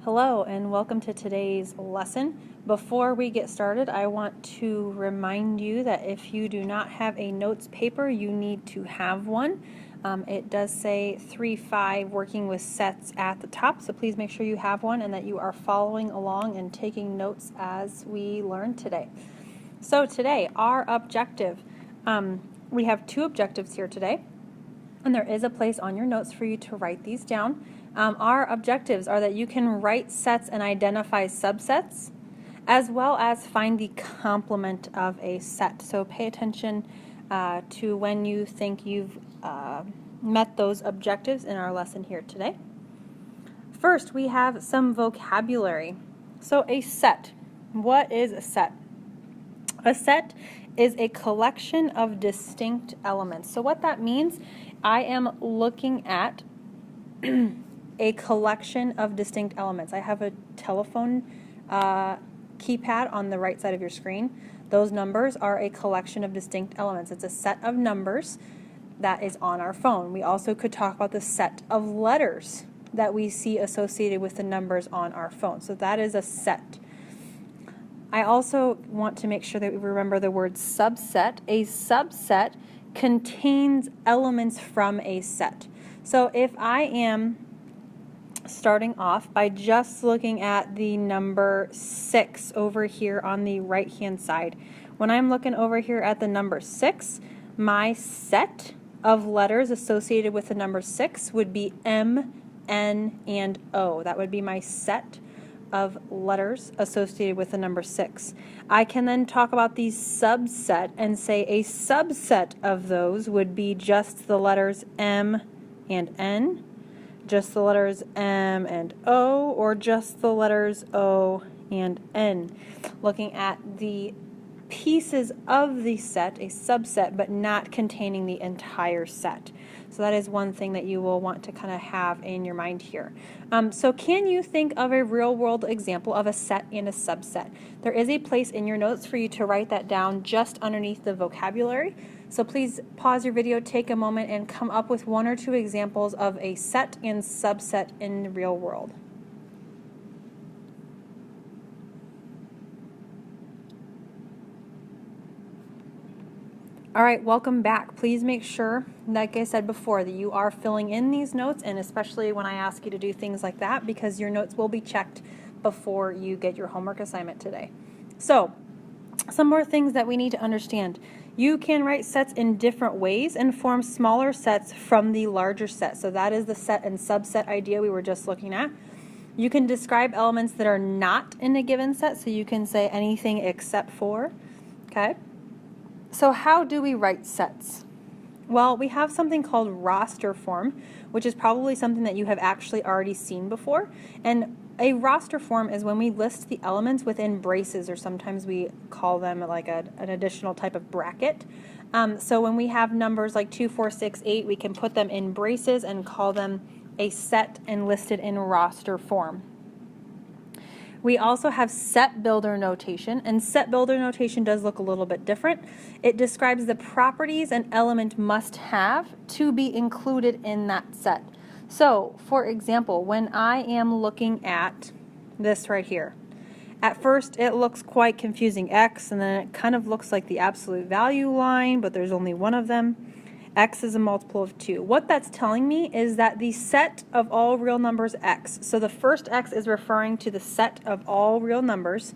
Hello and welcome to today's lesson. Before we get started, I want to remind you that if you do not have a notes paper, you need to have one. It does say 3-5 working with sets at the top, so please make sure you have one and that you are following along and taking notes as we learn today. So today, our objective, we have two objectives here today, and there is a place on your notes for you to write these down. Our objectives are that you can write sets and identify subsets, as well as find the complement of a set. So pay attention to when you think you've met those objectives in our lesson here today. First, we have some vocabulary. So a set. What is a set? A set is a collection of distinct elements. So what that means, I am looking at a collection of distinct elements. I have a telephone keypad on the right side of your screen. Those numbers are a collection of distinct elements. It's a set of numbers that is on our phone. We also could talk about the set of letters that we see associated with the numbers on our phone. So that is a set. I also want to make sure that we remember the word subset. A subset contains elements from a set. So if I am starting off by just looking at the number 6 over here on the right hand side, when I'm looking over here at the number 6, my set of letters associated with the number 6 would be M, N, and O. That would be my set of letters associated with the number 6. I can then talk about the subset and say a subset of those would be just the letters M and N, just the letters M and O, or just the letters O and N. Looking at the pieces of the set, a subset, but not containing the entire set. So that is one thing that you will want to kind of have in your mind here. So can you think of a real world example of a set and a subset? There is a place in your notes for you to write that down just underneath the vocabulary. So please pause your video, take a moment, and come up with one or two examples of a set and subset in the real world. All right, welcome back. Please make sure, like I said before, that you are filling in these notes, and especially when I ask you to do things like that, because your notes will be checked before you get your homework assignment today. So, some more things that we need to understand. You can write sets in different ways and form smaller sets from the larger set. So that is the set and subset idea we were just looking at. You can describe elements that are not in a given set, so you can say anything except for, okay? So how do we write sets? Well, we have something called roster form, which is probably something that you have actually already seen before. And a roster form is when we list the elements within braces, or sometimes we call them like an additional type of bracket. So when we have numbers like 2, 4, 6, 8, we can put them in braces and call them a set and list it in roster form. We also have set builder notation, and set builder notation does look a little bit different. It describes the properties an element must have to be included in that set. So, for example, when I am looking at this right here, at first it looks quite confusing, X, and then it kind of looks like the absolute value line, but there's only one of them. X is a multiple of 2. What that's telling me is that the set of all real numbers X, so the first X is referring to the set of all real numbers,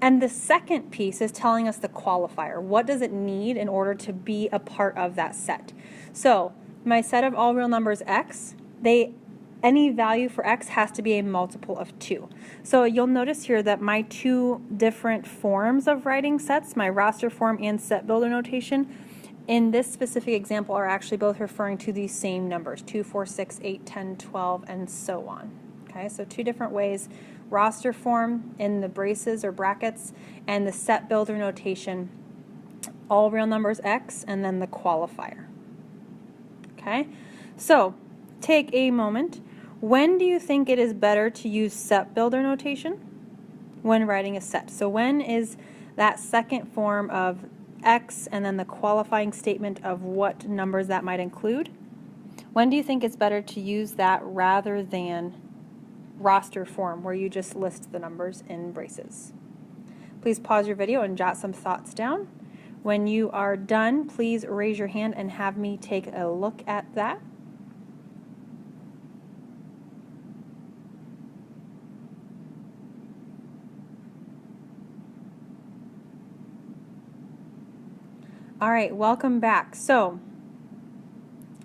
and the second piece is telling us the qualifier. What does it need in order to be a part of that set? So my set of all real numbers X, any value for X has to be a multiple of 2. So you'll notice here that my two different forms of writing sets, my roster form and set builder notation, in this specific example are actually both referring to these same numbers, 2, 4, 6, 8, 10, 12, and so on. Okay, so two different ways, roster form in the braces or brackets, and the set builder notation, all real numbers X, and then the qualifier. Okay, so take a moment. When do you think it is better to use set builder notation? When writing a set. So when is that second form of X and then the qualifying statement of what numbers that might include? When do you think it's better to use that rather than roster form where you just list the numbers in braces. Please pause your video and jot some thoughts down. When you are done, please raise your hand and have me take a look at that. All right, welcome back. So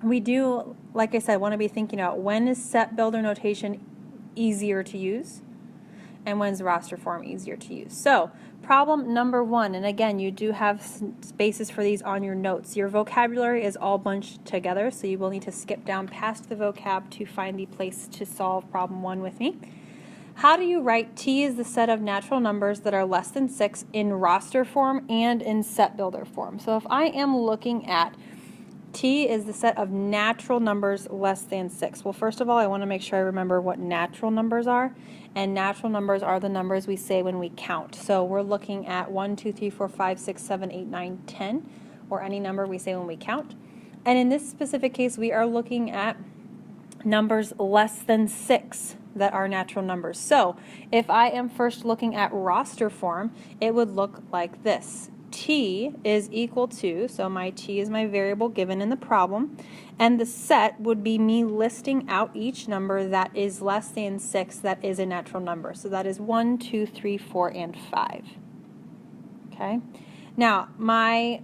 we do, like I said, want to be thinking about when is set builder notation easier to use and when's roster form easier to use. So problem number 1, and again, you do have spaces for these on your notes. Your vocabulary is all bunched together, so you will need to skip down past the vocab to find the place to solve problem 1 with me. How do you write T is the set of natural numbers that are less than 6 in roster form and in set builder form? So if I am looking at T is the set of natural numbers less than 6. Well, first of all, I want to make sure I remember what natural numbers are. And natural numbers are the numbers we say when we count. So we're looking at 1, 2, 3, 4, 5, 6, 7, 8, 9, 10, or any number we say when we count. And in this specific case, we are looking at numbers less than 6 that are natural numbers. So if I am first looking at roster form, it would look like this. T is equal to, so my T is my variable given in the problem, and the set would be me listing out each number that is less than 6 that is a natural number. So that is 1, 2, 3, 4, and 5. Okay? Now, my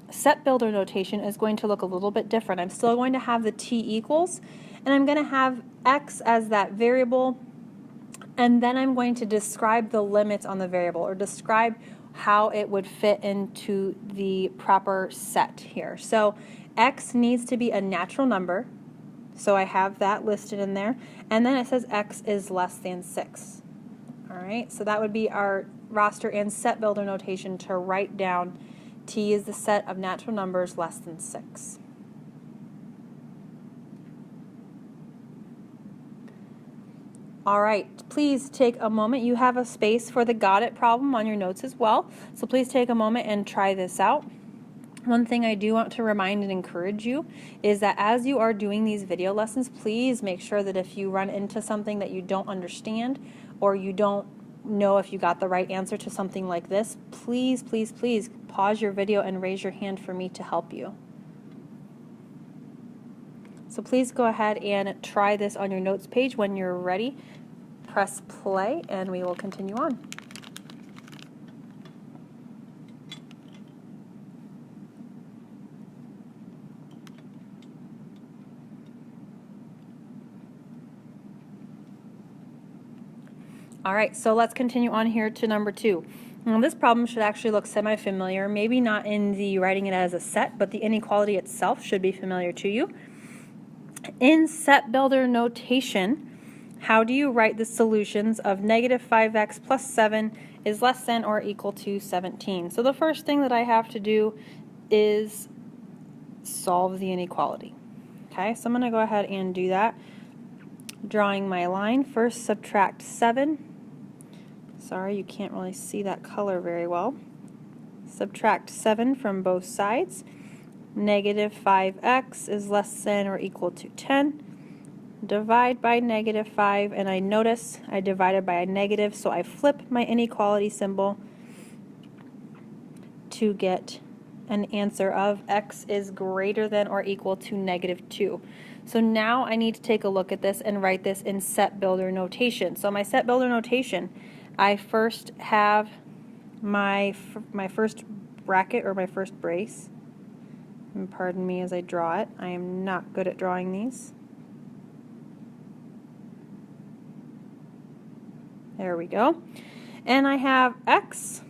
set builder notation is going to look a little bit different. I'm still going to have the T equals, and I'm going to have X as that variable, and then I'm going to describe the limits on the variable, or describe how it would fit into the proper set here. So X needs to be a natural number, so I have that listed in there, and then it says X is less than 6. All right, so that would be our roster and set builder notation to write down T is the set of natural numbers less than 6. All right, please take a moment. You have a space for the got it problem on your notes as well, so please take a moment and try this out. One thing I do want to remind and encourage you is that as you are doing these video lessons, please make sure that if you run into something that you don't understand or you don't know if you got the right answer to something like this, please, please, please pause your video and raise your hand for me to help you. So please go ahead and try this on your notes page. When you're ready, press play and we will continue on. All right, so let's continue on here to number 2. Now this problem should actually look semi-familiar, maybe not in the writing it as a set, but the inequality itself should be familiar to you. In set builder notation, how do you write the solutions of negative 5x plus 7 is less than or equal to 17? So the first thing that I have to do is solve the inequality. Okay, so I'm going to go ahead and do that. Drawing my line, first subtract 7. Sorry, you can't really see that color very well. Subtract 7 from both sides. Negative 5x is less than or equal to 10. Divide by negative 5, and I notice I divided by a negative, so I flip my inequality symbol to get an answer of x is greater than or equal to negative 2. So now I need to take a look at this and write this in set builder notation. So my set builder notation, I first have my first bracket or my first brace. And pardon me as I draw it. I am not good at drawing these. There we go. And I have x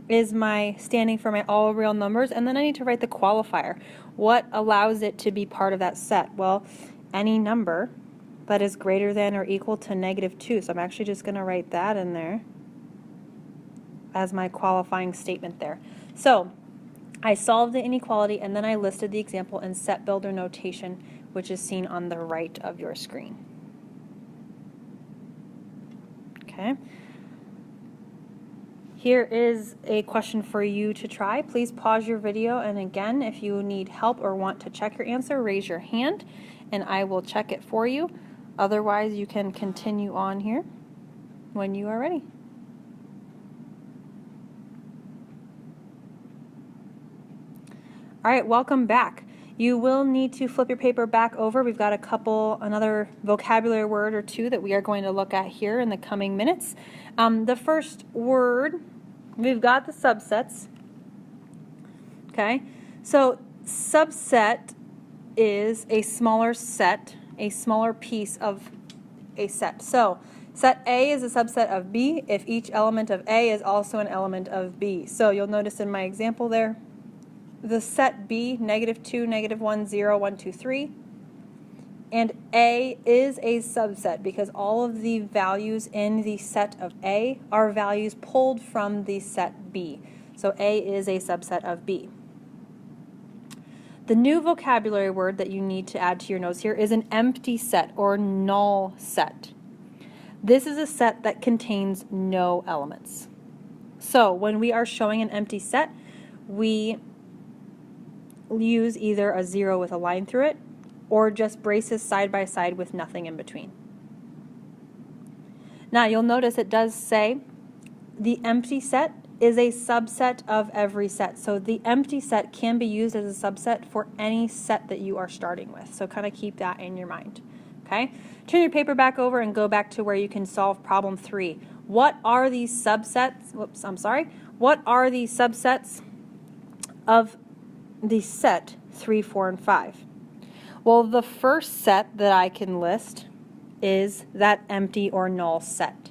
is my standing for my all real numbers, and then I need to write the qualifier. What allows it to be part of that set? Well, any number that is greater than or equal to negative 2. So I'm actually just going to write that in there as my qualifying statement there. So I solved the inequality, and then I listed the example in set builder notation, which is seen on the right of your screen. Okay. Here is a question for you to try. Please pause your video, and again, if you need help or want to check your answer, raise your hand and I will check it for you. Otherwise, you can continue on here when you are ready. All right, welcome back. You will need to flip your paper back over. We've got another vocabulary word or two that we are going to look at here in the coming minutes. The first word, we've got the subsets. Okay, so subset is a smaller set, a smaller piece of a set. So set A is a subset of B if each element of A is also an element of B. So you'll notice in my example there, the set B, -2, -1, 0, 1, 2, 3, and A is a subset because all of the values in the set of A are values pulled from the set B. So A is a subset of B. The new vocabulary word that you need to add to your notes here is an empty set or null set. This is a set that contains no elements. So when we are showing an empty set, we use either a 0 with a line through it or just braces side by side with nothing in between. Now you'll notice it does say the empty set is a subset of every set. So the empty set can be used as a subset for any set that you are starting with. So kind of keep that in your mind. Okay? Turn your paper back over and go back to where you can solve problem 3. What are these subsets? What are the subsets of the set 3, 4, and 5? Well, the first set that I can list is that empty or null set.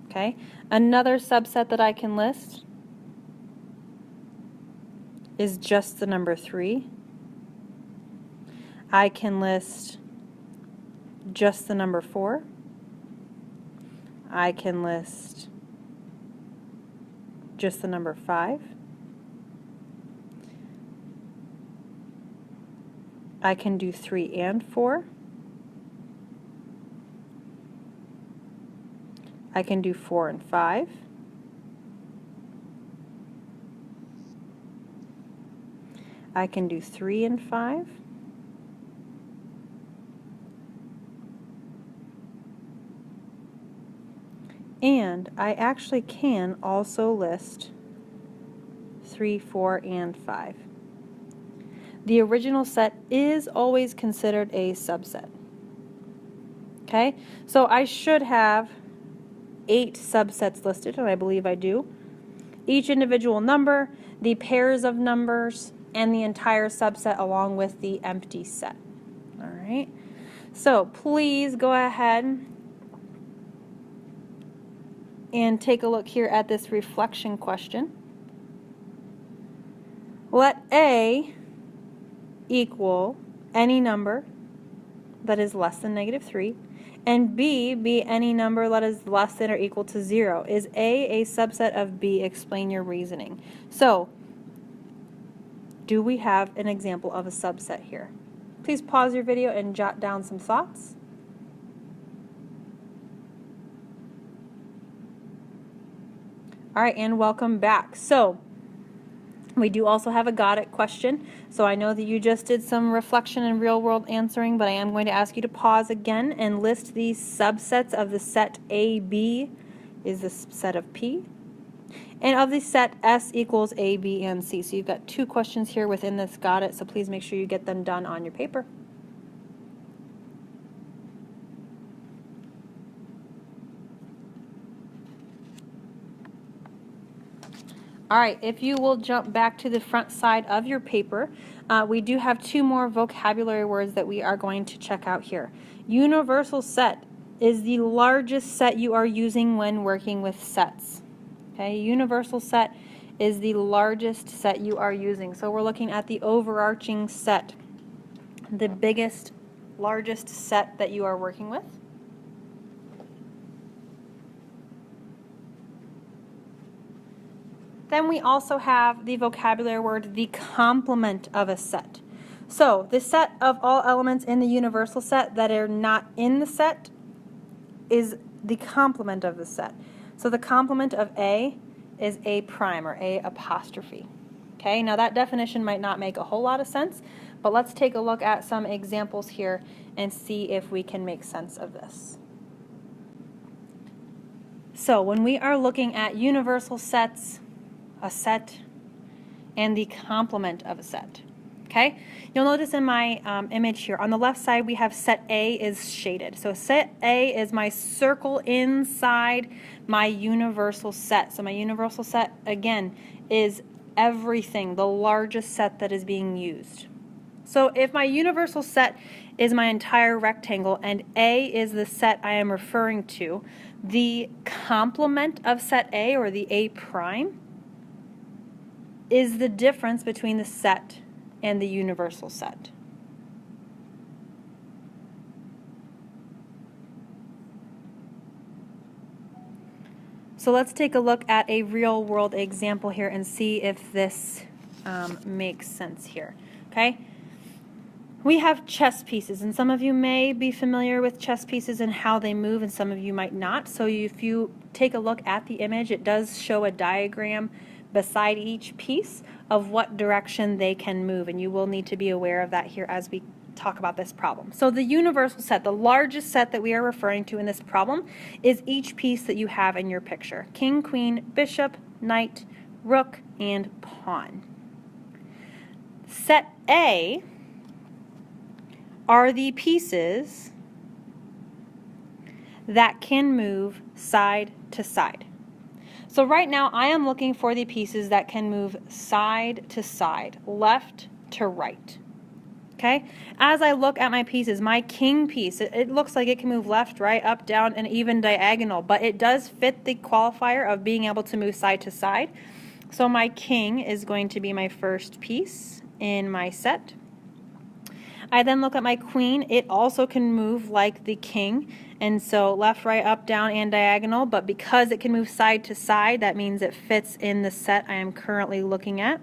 Okay? Another subset that I can list is just the number 3. I can list just the number 4. I can list just the number 5. I can do 3 and 4. I can do 4 and 5. I can do 3 and 5. And I actually can also list 3, 4, and 5. The original set is always considered a subset. Okay, so I should have 8 subsets listed, and I believe I do. Each individual number, the pairs of numbers, and the entire subset along with the empty set. All right, so please go ahead and take a look here at this reflection question. Let A equal any number that is less than -3, and B be any number that is less than or equal to 0. Is A subset of B? Explain your reasoning. So, do we have an example of a subset here? Please pause your video and jot down some thoughts. All right, and welcome back. So, we do also have a got it question. So I know that you just did some reflection and real world answering, but I am going to ask you to pause again and list these subsets of the set AB is the set of P, and of the set S equals A, B, and C. So you've got 2 questions here within this got it, so please make sure you get them done on your paper. All right, if you will jump back to the front side of your paper, we do have 2 more vocabulary words that we are going to check out here. Universal set is the largest set you are using when working with sets. Okay, universal set is the largest set you are using. So we're looking at the overarching set, the biggest, largest set that you are working with. Then we also have the vocabulary word, the complement of a set. So the set of all elements in the universal set that are not in the set is the complement of the set. So the complement of A is A prime or A apostrophe. Okay, now that definition might not make a whole lot of sense, But let's take a look at some examples here and see if we can make sense of this. So when we are looking at universal sets, a set, and the complement of a set, okay? You'll notice in my image here, on the left side we have set A is shaded. So set A is my circle inside my universal set. So my universal set, again, is everything, the largest set that is being used. So if my universal set is my entire rectangle and A is the set I am referring to, the complement of set A, or the A prime, is the difference between the set and the universal set. So let's take a look at a real world example here and see if this makes sense here. Okay? We have chess pieces, and some of you may be familiar with chess pieces and how they move, and some of you might not. So if you take a look at the image, it does show a diagram beside each piece of what direction they can move, and you will need to be aware of that here as we talk about this problem. So the universal set, the largest set that we are referring to in this problem, is each piece that you have in your picture: king, queen, bishop, knight, rook, and pawn. Set A are the pieces that can move side to side. So right now I am looking for the pieces that can move side to side, left to right. Okay? As I look at my pieces, my king piece, it looks like it can move left, right, up, down, and even diagonal, but it does fit the qualifier of being able to move side to side. So my king is going to be my first piece in my set. I then look at my queen. It also can move like the king, and so left, right, up, down, and diagonal, but because it can move side to side, that means it fits in the set I am currently looking at.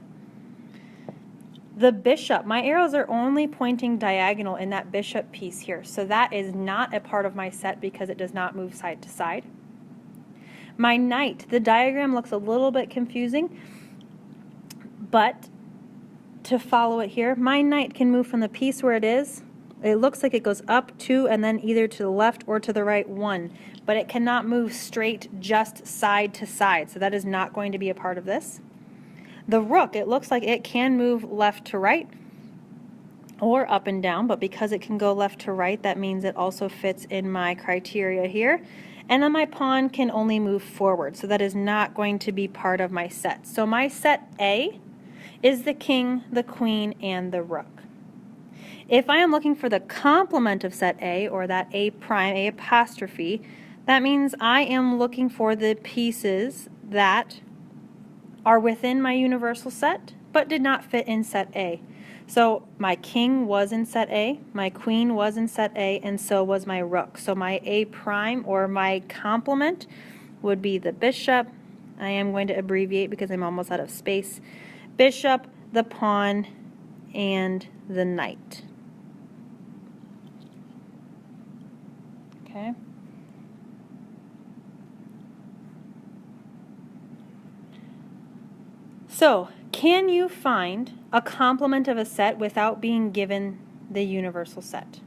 The bishop, my arrows are only pointing diagonal in that bishop piece here, so that is not a part of my set because it does not move side to side. My knight, the diagram looks a little bit confusing, but to follow it here, my knight can move from the piece where it is. It looks like it goes up 2 and then either to the left or to the right 1, but it cannot move straight just side to side, so that is not going to be a part of this. The rook, it looks like it can move left to right or up and down, but because it can go left to right, that means it also fits in my criteria here. And then my pawn can only move forward, so that is not going to be part of my set. So my set A is the king, the queen, and the rook. If I am looking for the complement of set A, or that A prime, A apostrophe, that means I am looking for the pieces that are within my universal set, but did not fit in set A. So my king was in set A, my queen was in set A, and so was my rook. So my A prime, or my complement, would be the bishop. I am going to abbreviate because I'm almost out of space. Bishop, the pawn, and the knight. Okay. So, can you find a complement of a set without being given the universal set?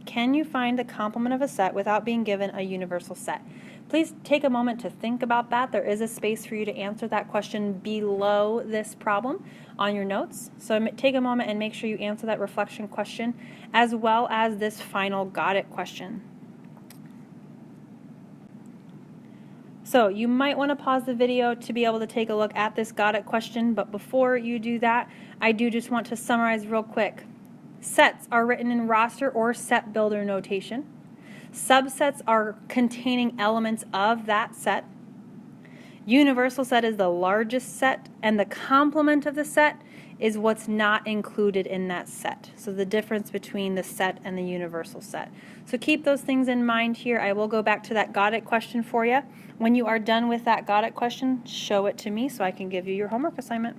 Can you find the complement of a set without being given a universal set? Please take a moment to think about that. There is a space for you to answer that question below this problem on your notes. So take a moment and make sure you answer that reflection question as well as this final got it question. So you might want to pause the video to be able to take a look at this got it question, but before you do that, I do just want to summarize real quick. Sets are written in roster or set builder notation. Subsets are containing elements of that set. Universal set is the largest set, and the complement of the set is what's not included in that set. So the difference between the set and the universal set. So keep those things in mind here. I will go back to that got it question for you. When you are done with that got it question, show it to me so I can give you your homework assignment.